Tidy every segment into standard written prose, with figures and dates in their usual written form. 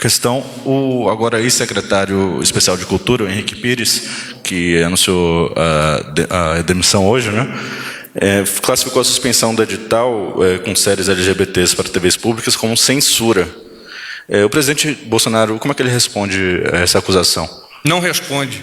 questão, o agora ex-secretário especial de Cultura, o Henrique Pires, que anunciou a demissão hoje, né, classificou a suspensão do edital com séries LGBTs para TVs públicas como censura. O presidente Bolsonaro, como é que ele responde a essa acusação? Não responde.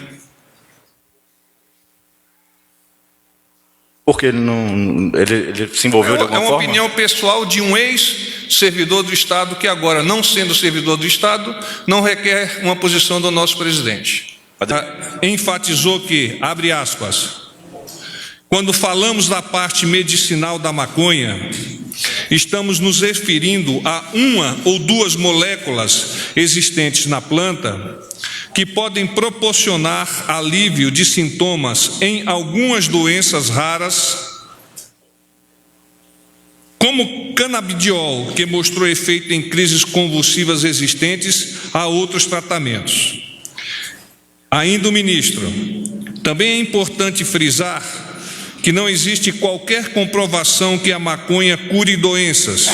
Porque ele não, ele se envolveu de alguma forma? É uma opinião pessoal de um ex-servidor do Estado que agora, não sendo servidor do Estado, não requer uma posição do nosso presidente. Enfatizou que, abre aspas, quando falamos da parte medicinal da maconha, estamos nos referindo a uma ou duas moléculas existentes na planta que podem proporcionar alívio de sintomas em algumas doenças raras, como canabidiol, que mostrou efeito em crises convulsivas existentes, a outros tratamentos. Ainda o ministro, também é importante frisar que não existe qualquer comprovação que a maconha cure doenças.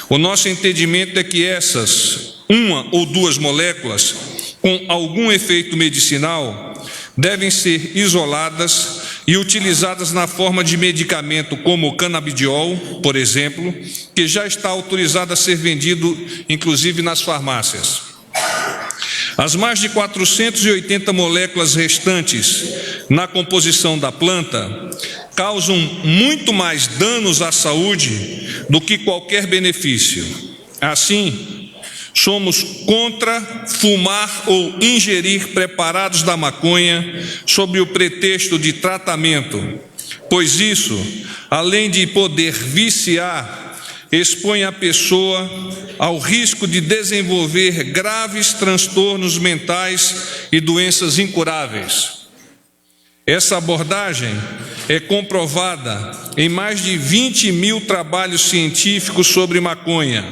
O nosso entendimento é que essas, uma ou duas moléculas, com algum efeito medicinal, devem ser isoladas e utilizadas na forma de medicamento como o canabidiol, por exemplo, que já está autorizado a ser vendido, inclusive nas farmácias. As mais de 480 moléculas restantes na composição da planta causam muito mais danos à saúde do que qualquer benefício. Assim, somos contra fumar ou ingerir preparados da maconha sob o pretexto de tratamento, pois isso, além de poder viciar, expõe a pessoa ao risco de desenvolver graves transtornos mentais e doenças incuráveis. Essa abordagem é comprovada em mais de 20 mil trabalhos científicos sobre maconha,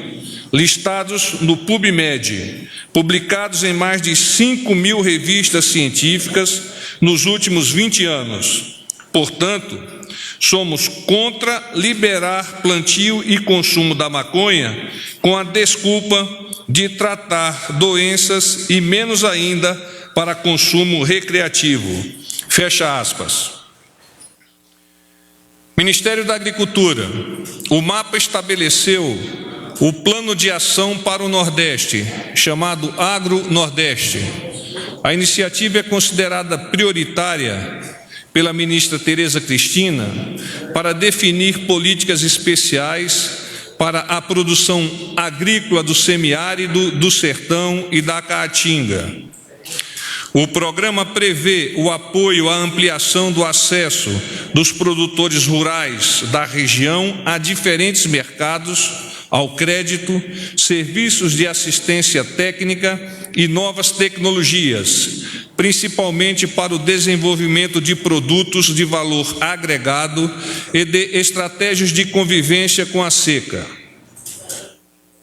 listados no PubMed, publicados em mais de 5 mil revistas científicas nos últimos 20 anos. Portanto, somos contra liberar plantio e consumo da maconha com a desculpa de tratar doenças e menos ainda para consumo recreativo. Fecha aspas. Ministério da Agricultura. O MAPA estabeleceu o Plano de Ação para o Nordeste, chamado Agro-Nordeste. A iniciativa é considerada prioritária pela ministra Tereza Cristina para definir políticas especiais para a produção agrícola do semiárido, do sertão e da caatinga. O programa prevê o apoio à ampliação do acesso dos produtores rurais da região a diferentes mercados, ao crédito, serviços de assistência técnica e novas tecnologias, principalmente para o desenvolvimento de produtos de valor agregado e de estratégias de convivência com a seca.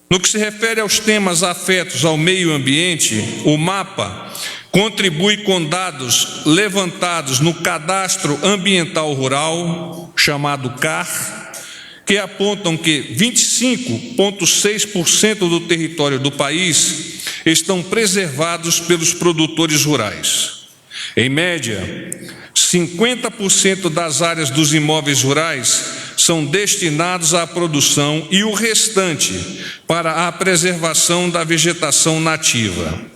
No que se refere aos temas afetos ao meio ambiente, o MAPA contribui com dados levantados no Cadastro Ambiental Rural, chamado CAR, que apontam que 25,6% do território do país estão preservados pelos produtores rurais. Em média, 50% das áreas dos imóveis rurais são destinados à produção e o restante para a preservação da vegetação nativa.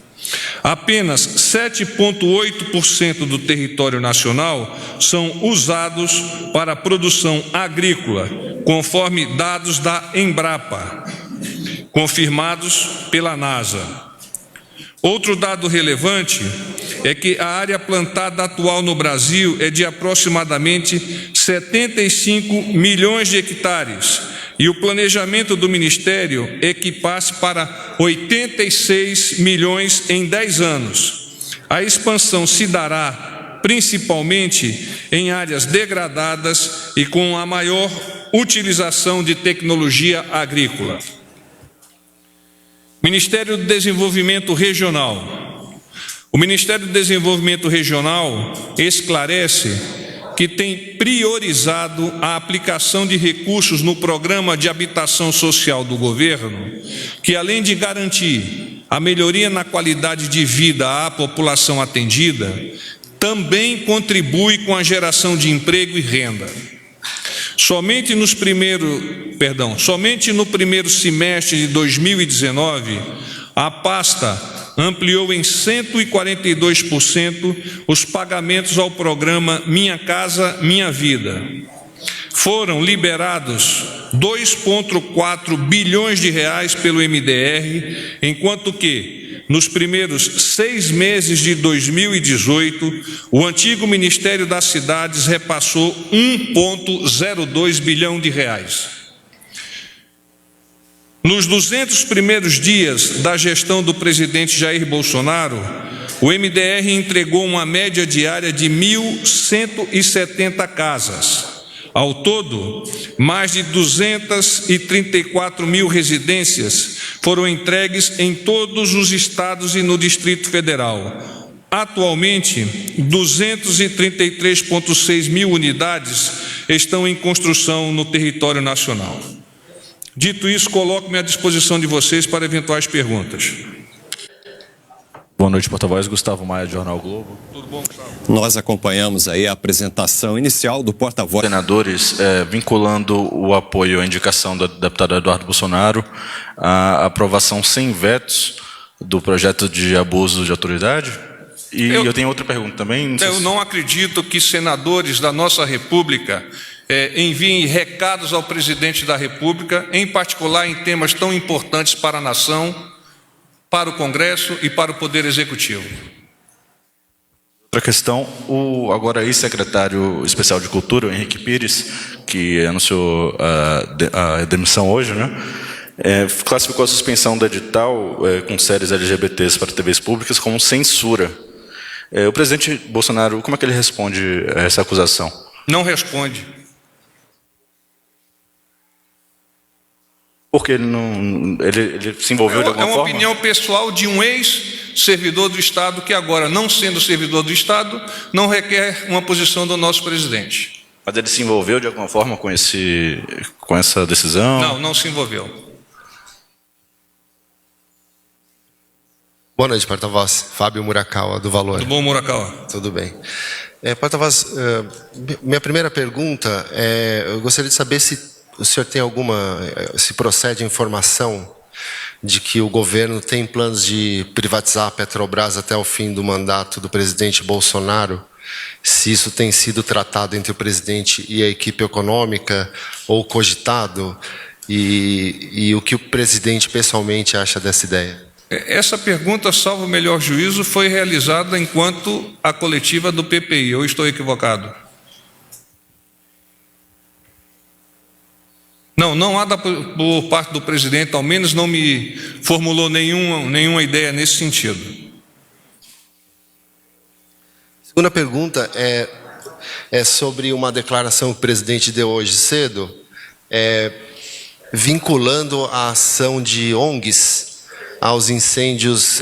Apenas 7,8% do território nacional são usados para a produção agrícola, conforme dados da Embrapa, confirmados pela NASA. Outro dado relevante é que a área plantada atual no Brasil é de aproximadamente 75 milhões de hectares, e o planejamento do Ministério é que passe para 86 milhões em 10 anos. A expansão se dará principalmente em áreas degradadas e com a maior utilização de tecnologia agrícola. Ministério do Desenvolvimento Regional. O Ministério do Desenvolvimento Regional esclarece que tem priorizado a aplicação de recursos no Programa de Habitação Social do governo, que além de garantir a melhoria na qualidade de vida à população atendida também contribui com a geração de emprego e renda. Somente no primeiro semestre de 2019, a pasta ampliou em 142% os pagamentos ao programa Minha Casa Minha Vida. Foram liberados 2,4 bilhões de reais pelo MDR, enquanto que, nos primeiros 6 meses de 2018, o antigo Ministério das Cidades repassou 1,02 bilhão de reais. Nos 200 primeiros dias da gestão do presidente Jair Bolsonaro, o MDR entregou uma média diária de 1.170 casas. Ao todo, mais de 234 mil residências foram entregues em todos os estados e no Distrito Federal. Atualmente, 233,6 mil unidades estão em construção no território nacional. Dito isso, coloco-me à disposição de vocês para eventuais perguntas. Boa noite, porta-voz. Gustavo Maia, Jornal Globo. Tudo bom, Gustavo? Nós acompanhamos aí a apresentação inicial do porta-voz. Senadores, vinculando o apoio à indicação do deputado Eduardo Bolsonaro à aprovação sem vetos do projeto de abuso de autoridade. E eu tenho outra pergunta também. Eu não acredito que senadores da nossa República enviem recados ao presidente da República, em particular em temas tão importantes para a nação, para o Congresso e para o Poder Executivo. Outra questão, o agora ex-secretário especial de Cultura, o Henrique Pires, que anunciou a demissão hoje, né? Classificou a suspensão do edital com séries LGBTs para TVs públicas como censura. O presidente Bolsonaro, como é que ele responde a essa acusação? Não responde. Porque ele se envolveu de alguma forma? É uma opinião pessoal de um ex-servidor do Estado que agora, não sendo servidor do Estado, não requer uma posição do nosso presidente. Mas ele se envolveu de alguma forma com essa decisão? Não, não se envolveu. Boa noite, porta-voz. Fábio Murakawa, do Valor. Tudo bom, Murakawa? Tudo bem. Porta-voz, minha primeira pergunta eu gostaria de saber se o senhor tem se procede informação de que o governo tem planos de privatizar a Petrobras até o fim do mandato do presidente Bolsonaro, se isso tem sido tratado entre o presidente e a equipe econômica ou cogitado, e o que o presidente pessoalmente acha dessa ideia. Essa pergunta, salvo o melhor juízo, foi realizada enquanto a coletiva do PPI. Eu estou equivocado? Não há por parte do presidente, ao menos não me formulou nenhuma ideia nesse sentido. Segunda pergunta é sobre uma declaração que o presidente deu hoje cedo, vinculando a ação de ONGs aos incêndios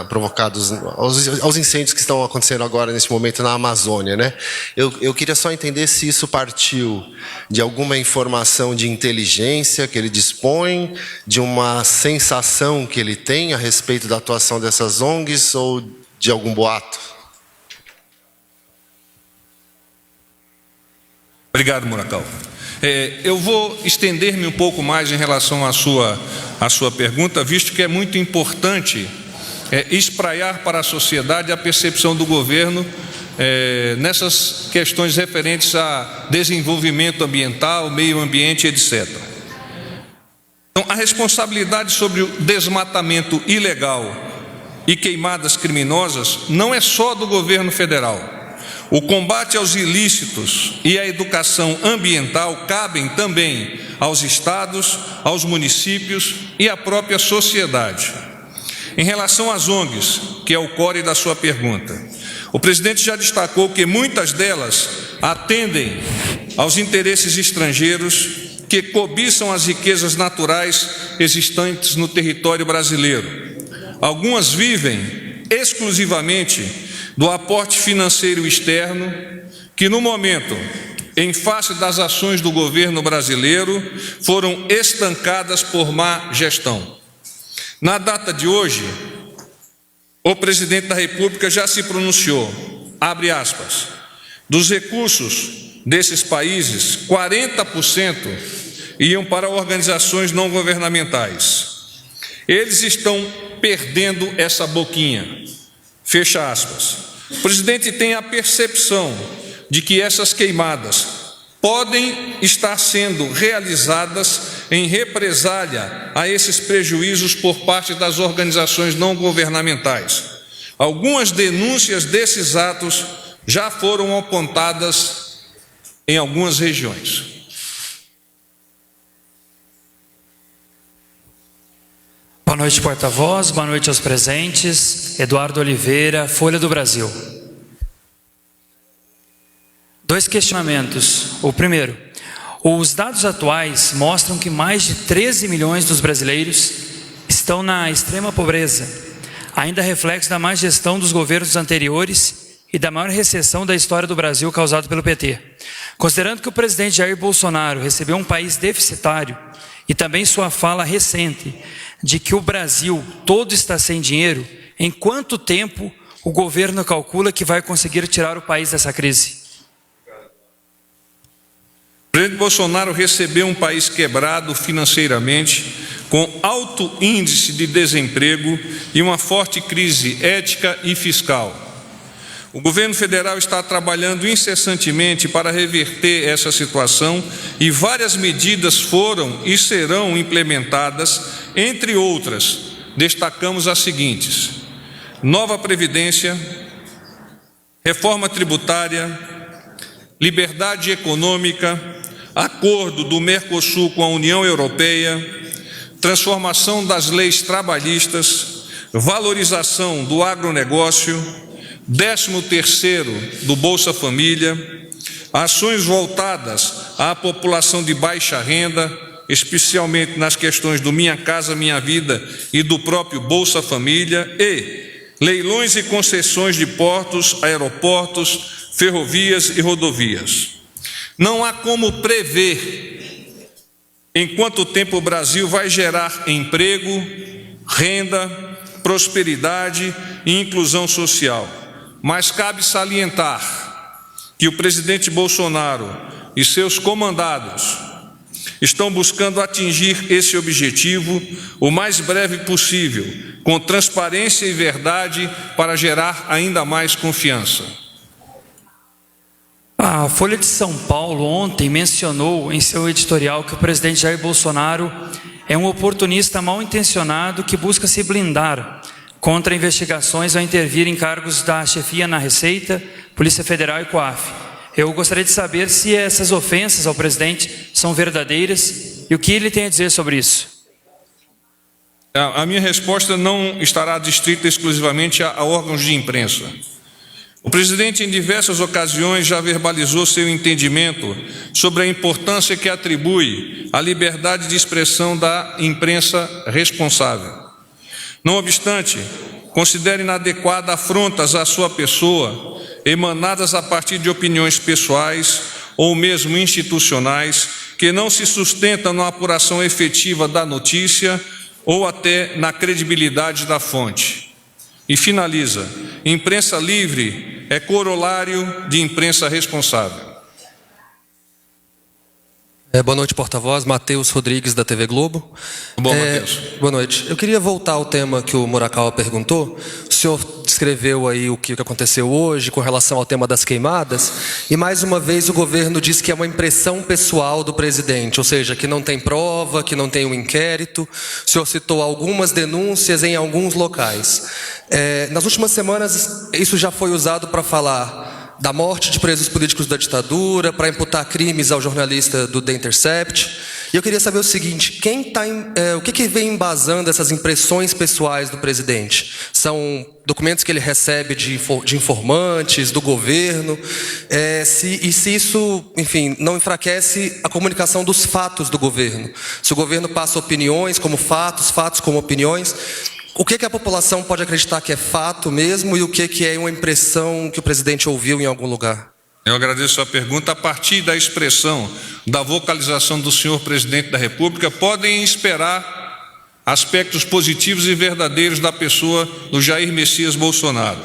provocados, aos incêndios que estão acontecendo agora, nesse momento, na Amazônia, né? Eu queria só entender se isso partiu de alguma informação de inteligência que ele dispõe, de uma sensação que ele tem a respeito da atuação dessas ONGs ou de algum boato. Obrigado, Murakawa. Eu vou estender-me um pouco mais em relação à sua pergunta, visto que é muito importante espraiar para a sociedade a percepção do governo nessas questões referentes a desenvolvimento ambiental, meio ambiente, etc. Então, a responsabilidade sobre o desmatamento ilegal e queimadas criminosas não é só do governo federal. O combate aos ilícitos e a educação ambiental cabem também aos estados, aos municípios e à própria sociedade. Em relação às ONGs, que é o core da sua pergunta, o presidente já destacou que muitas delas atendem aos interesses estrangeiros que cobiçam as riquezas naturais existentes no território brasileiro. Algumas vivem exclusivamente do aporte financeiro externo, que no momento, em face das ações do governo brasileiro, foram estancadas por má gestão. Na data de hoje, o presidente da República já se pronunciou, abre aspas, dos recursos desses países, 40% iam para organizações não governamentais. Eles estão perdendo essa boquinha, fecha aspas. O presidente tem a percepção de que essas queimadas podem estar sendo realizadas em represália a esses prejuízos por parte das organizações não governamentais. Algumas denúncias desses atos já foram apontadas em algumas regiões. Boa noite, porta-voz. Boa noite aos presentes. Eduardo Oliveira, Folha do Brasil. 2 questionamentos. O primeiro, os dados atuais mostram que mais de 13 milhões dos brasileiros estão na extrema pobreza, ainda reflexo da má gestão dos governos anteriores e da maior recessão da história do Brasil causada pelo PT. Considerando que o presidente Jair Bolsonaro recebeu um país deficitário e também sua fala recente de que o Brasil todo está sem dinheiro, em quanto tempo o governo calcula que vai conseguir tirar o país dessa crise? O presidente Bolsonaro recebeu um país quebrado financeiramente, com alto índice de desemprego e uma forte crise ética e fiscal. O governo federal está trabalhando incessantemente para reverter essa situação e várias medidas foram e serão implementadas, entre outras, destacamos as seguintes: nova Previdência, reforma tributária, liberdade econômica, acordo do Mercosul com a União Europeia, transformação das leis trabalhistas, valorização do agronegócio, 13º do Bolsa Família, ações voltadas à população de baixa renda, especialmente nas questões do Minha Casa Minha Vida e do próprio Bolsa Família, e leilões e concessões de portos, aeroportos, ferrovias e rodovias. Não há como prever em quanto tempo o Brasil vai gerar emprego, renda, prosperidade e inclusão social. Mas cabe salientar que o presidente Bolsonaro e seus comandados estão buscando atingir esse objetivo o mais breve possível, com transparência e verdade, para gerar ainda mais confiança. A Folha de São Paulo ontem mencionou em seu editorial que o presidente Jair Bolsonaro é um oportunista mal intencionado que busca se blindar contra investigações ao intervir em cargos da chefia na Receita, Polícia Federal e COAF. Eu gostaria de saber se essas ofensas ao presidente são verdadeiras e o que ele tem a dizer sobre isso. A minha resposta não estará restrita exclusivamente a órgãos de imprensa. O presidente, em diversas ocasiões, já verbalizou seu entendimento sobre a importância que atribui à liberdade de expressão da imprensa responsável. Não obstante, considera inadequada afrontas à sua pessoa, emanadas a partir de opiniões pessoais ou mesmo institucionais, que não se sustentam na apuração efetiva da notícia ou até na credibilidade da fonte. E finaliza: imprensa livre é corolário de imprensa responsável. Boa noite, porta-voz. Matheus Rodrigues, da TV Globo. Bom, Matheus. Boa noite. Eu queria voltar ao tema que o Morakawa perguntou. O senhor descreveu aí o que aconteceu hoje com relação ao tema das queimadas. E, mais uma vez, o governo diz que é uma impressão pessoal do presidente, ou seja, que não tem prova, que não tem um inquérito. O senhor citou algumas denúncias em alguns locais. Nas últimas semanas, isso já foi usado para falar da morte de presos políticos da ditadura, para imputar crimes ao jornalista do The Intercept. E eu queria saber o seguinte: o que vem embasando essas impressões pessoais do presidente? São documentos que ele recebe de informantes, do governo? Se isso, enfim, não enfraquece a comunicação dos fatos do governo? Se o governo passa opiniões como fatos, fatos como opiniões, o que a população pode acreditar que é fato mesmo e o que é uma impressão que o presidente ouviu em algum lugar? Eu agradeço a pergunta. A partir da expressão, da vocalização do senhor presidente da República, podem esperar aspectos positivos e verdadeiros da pessoa do Jair Messias Bolsonaro.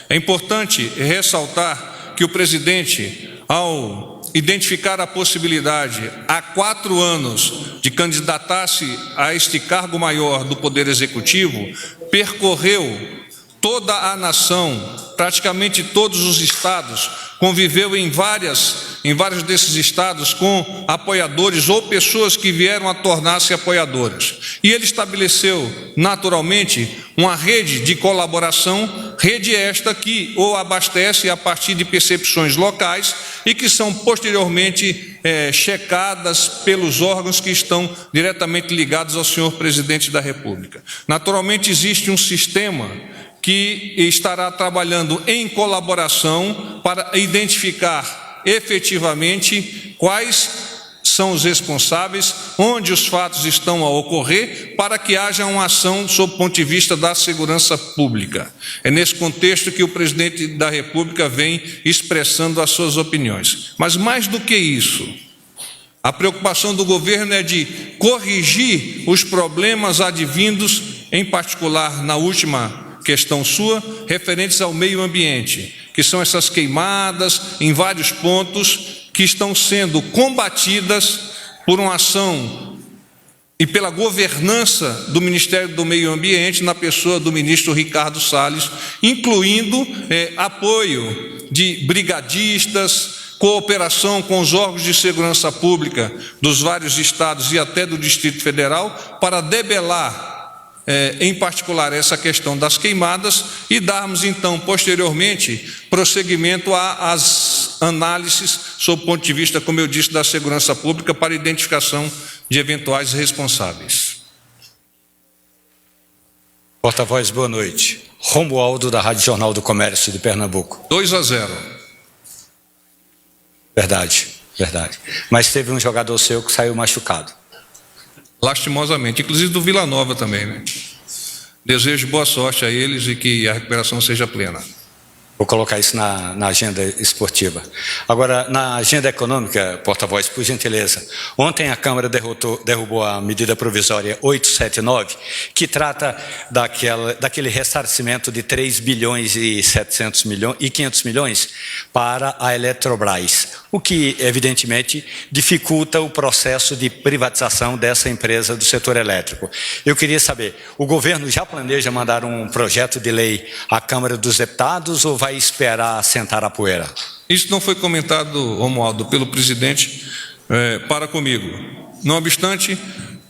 É importante ressaltar que o presidente, ao identificar a possibilidade há 4 anos de candidatar-se a este cargo maior do Poder Executivo, percorreu toda a nação, praticamente todos os estados, conviveu em vários desses estados com apoiadores ou pessoas que vieram a tornar-se apoiadoras. E ele estabeleceu, naturalmente, uma rede de colaboração, rede esta que o abastece a partir de percepções locais e que são posteriormente checadas pelos órgãos que estão diretamente ligados ao senhor presidente da República. Naturalmente, existe um sistema que estará trabalhando em colaboração para identificar efetivamente quais são os responsáveis, onde os fatos estão a ocorrer, para que haja uma ação sob o ponto de vista da segurança pública. É nesse contexto que o presidente da República vem expressando as suas opiniões. Mas mais do que isso, a preocupação do governo é de corrigir os problemas advindos, em particular na última questão sua, referentes ao meio ambiente, que são essas queimadas em vários pontos que estão sendo combatidas por uma ação e pela governança do Ministério do Meio Ambiente, na pessoa do ministro Ricardo Salles, incluindo apoio de brigadistas, cooperação com os órgãos de segurança pública dos vários estados e até do Distrito Federal, para debelar em particular essa questão das queimadas e darmos então posteriormente prosseguimento às análises sob o ponto de vista, como eu disse, da segurança pública para identificação de eventuais responsáveis. Porta-voz, boa noite. Romualdo, da Rádio Jornal do Comércio de Pernambuco. 2-0. Verdade. Mas teve um jogador seu que saiu machucado. Lastimosamente, inclusive do Vila Nova também, né? Desejo boa sorte a eles e que a recuperação seja plena. Vou colocar isso na agenda esportiva. Agora, na agenda econômica, porta-voz, por gentileza. Ontem a Câmara derrubou a medida provisória 879, que trata daquele ressarcimento de 3 bilhões e 500 milhões para a Eletrobras, o que, evidentemente, dificulta o processo de privatização dessa empresa do setor elétrico. Eu queria saber, o governo já planeja mandar um projeto de lei à Câmara dos Deputados ou vai esperar assentar a poeira? Isso não foi comentado, Romualdo, pelo presidente para comigo. Não obstante,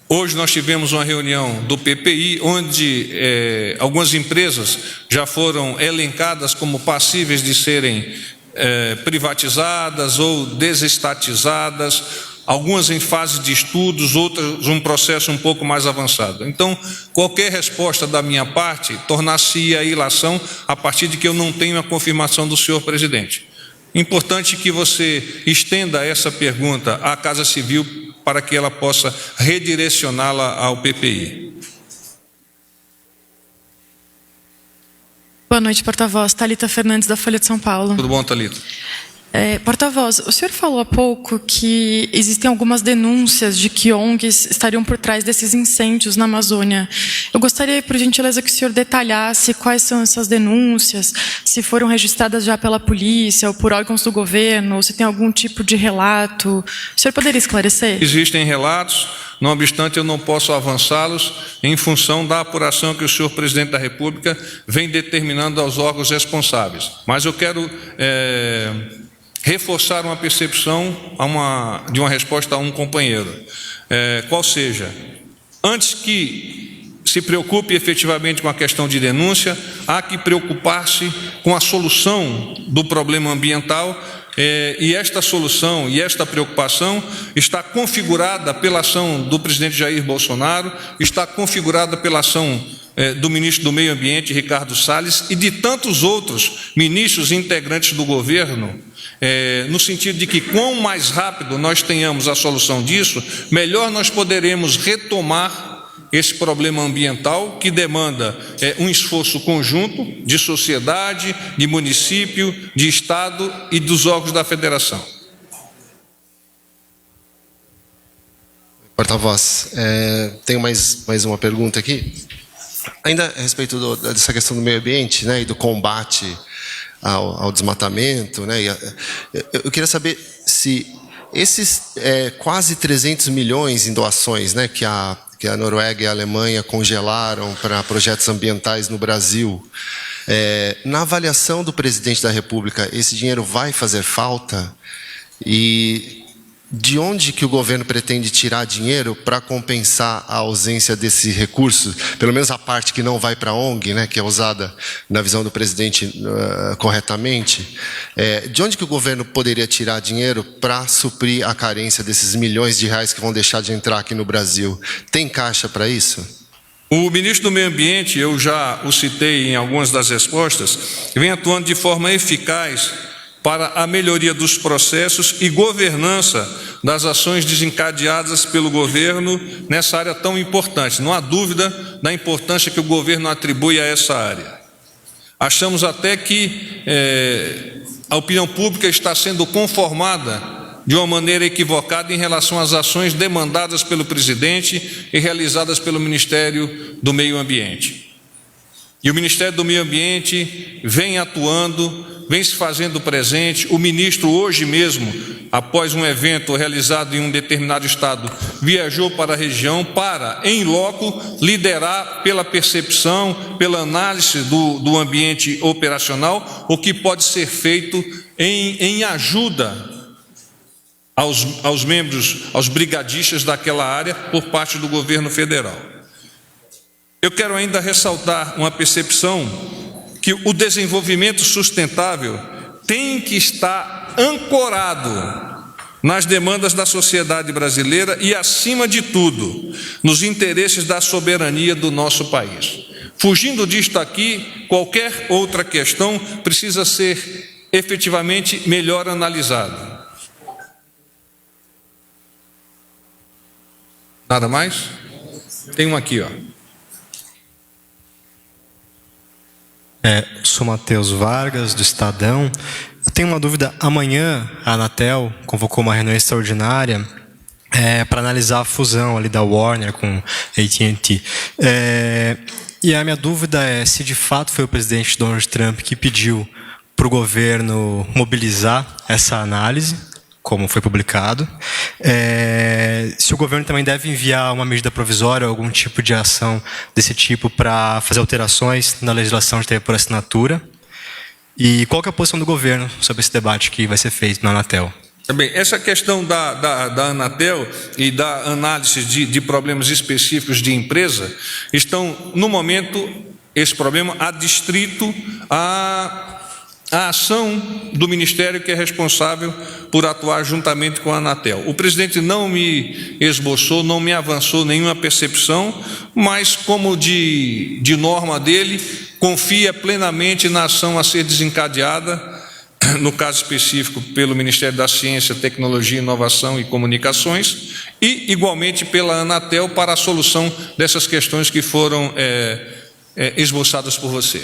hoje nós tivemos uma reunião do PPI, onde algumas empresas já foram elencadas como passíveis de serem privatizadas ou desestatizadas, algumas em fase de estudos, outras um processo um pouco mais avançado. Então, qualquer resposta da minha parte tornar-se-ia ilação a partir de que eu não tenho a confirmação do senhor presidente. Importante que você estenda essa pergunta à Casa Civil para que ela possa redirecioná-la ao PPI. Boa noite, porta-voz. Thalita Fernandes, da Folha de São Paulo. Tudo bom, Thalita? Porta-voz, o senhor falou há pouco que existem algumas denúncias de que ONGs estariam por trás desses incêndios na Amazônia. Eu gostaria, por gentileza, que o senhor detalhasse quais são essas denúncias, se foram registradas já pela polícia ou por órgãos do governo, ou se tem algum tipo de relato. O senhor poderia esclarecer? Existem relatos, não obstante eu não posso avançá-los em função da apuração que o senhor presidente da República vem determinando aos órgãos responsáveis. Mas eu quero reforçar uma percepção de uma resposta a um companheiro. Qual seja, antes que se preocupe efetivamente com a questão de denúncia, há que preocupar-se com a solução do problema ambiental, e esta solução e esta preocupação está configurada pela ação do presidente Jair Bolsonaro, está configurada pela ação do ministro do Meio Ambiente, Ricardo Salles, e de tantos outros ministros e integrantes do governo, no sentido de que, quanto mais rápido nós tenhamos a solução disso, melhor nós poderemos retomar esse problema ambiental que demanda um esforço conjunto de sociedade, de município, de Estado e dos órgãos da Federação. Porta-voz, tenho mais uma pergunta aqui. Ainda a respeito dessa questão do meio ambiente, né, e do combate ao desmatamento, né, eu queria saber se esses quase 300 milhões em doações, né, que a Noruega e a Alemanha congelaram para projetos ambientais no Brasil, na avaliação do presidente da República, esse dinheiro vai fazer falta? E de onde que o governo pretende tirar dinheiro para compensar a ausência desse recurso, pelo menos a parte que não vai para a ONG, né, que é usada na visão do presidente corretamente? De onde que o governo poderia tirar dinheiro para suprir a carência desses milhões de reais que vão deixar de entrar aqui no Brasil? Tem caixa para isso? O ministro do Meio Ambiente, eu já o citei em algumas das respostas, vem atuando de forma eficaz para a melhoria dos processos e governança das ações desencadeadas pelo governo nessa área tão importante. Não há dúvida da importância que o governo atribui a essa área. Achamos até que a opinião pública está sendo conformada de uma maneira equivocada em relação às ações demandadas pelo presidente e realizadas pelo Ministério do Meio Ambiente. E o Ministério do Meio Ambiente vem atuando, vem se fazendo presente. O ministro hoje mesmo, após um evento realizado em um determinado estado, viajou para a região para, em loco, liderar pela percepção, pela análise do ambiente operacional, o que pode ser feito em ajuda aos membros, aos brigadistas daquela área por parte do governo federal. Eu quero ainda ressaltar uma percepção que o desenvolvimento sustentável tem que estar ancorado nas demandas da sociedade brasileira e, acima de tudo, nos interesses da soberania do nosso país. Fugindo disto aqui, qualquer outra questão precisa ser efetivamente melhor analisada. Nada mais? Tem um aqui, ó. Sou Matheus Vargas, do Estadão. Eu tenho uma dúvida. Amanhã a Anatel convocou uma reunião extraordinária para analisar a fusão ali da Warner com a AT&T. E a minha dúvida é se de fato foi o presidente Donald Trump que pediu para o governo mobilizar essa análise, como foi publicado. Se o governo também deve enviar uma medida provisória ou algum tipo de ação desse tipo para fazer alterações na legislação de TV por assinatura. E qual que é a posição do governo sobre esse debate que vai ser feito na Anatel? Bem, essa questão da Anatel e da análise de problemas específicos de empresa estão, no momento, esse problema adstrito a ação do Ministério que é responsável por atuar juntamente com a Anatel. O presidente não me esboçou, não me avançou nenhuma percepção, mas como de norma dele, confia plenamente na ação a ser desencadeada, no caso específico pelo Ministério da Ciência, Tecnologia, Inovação e Comunicações, e igualmente pela Anatel para a solução dessas questões que foram esboçadas por você.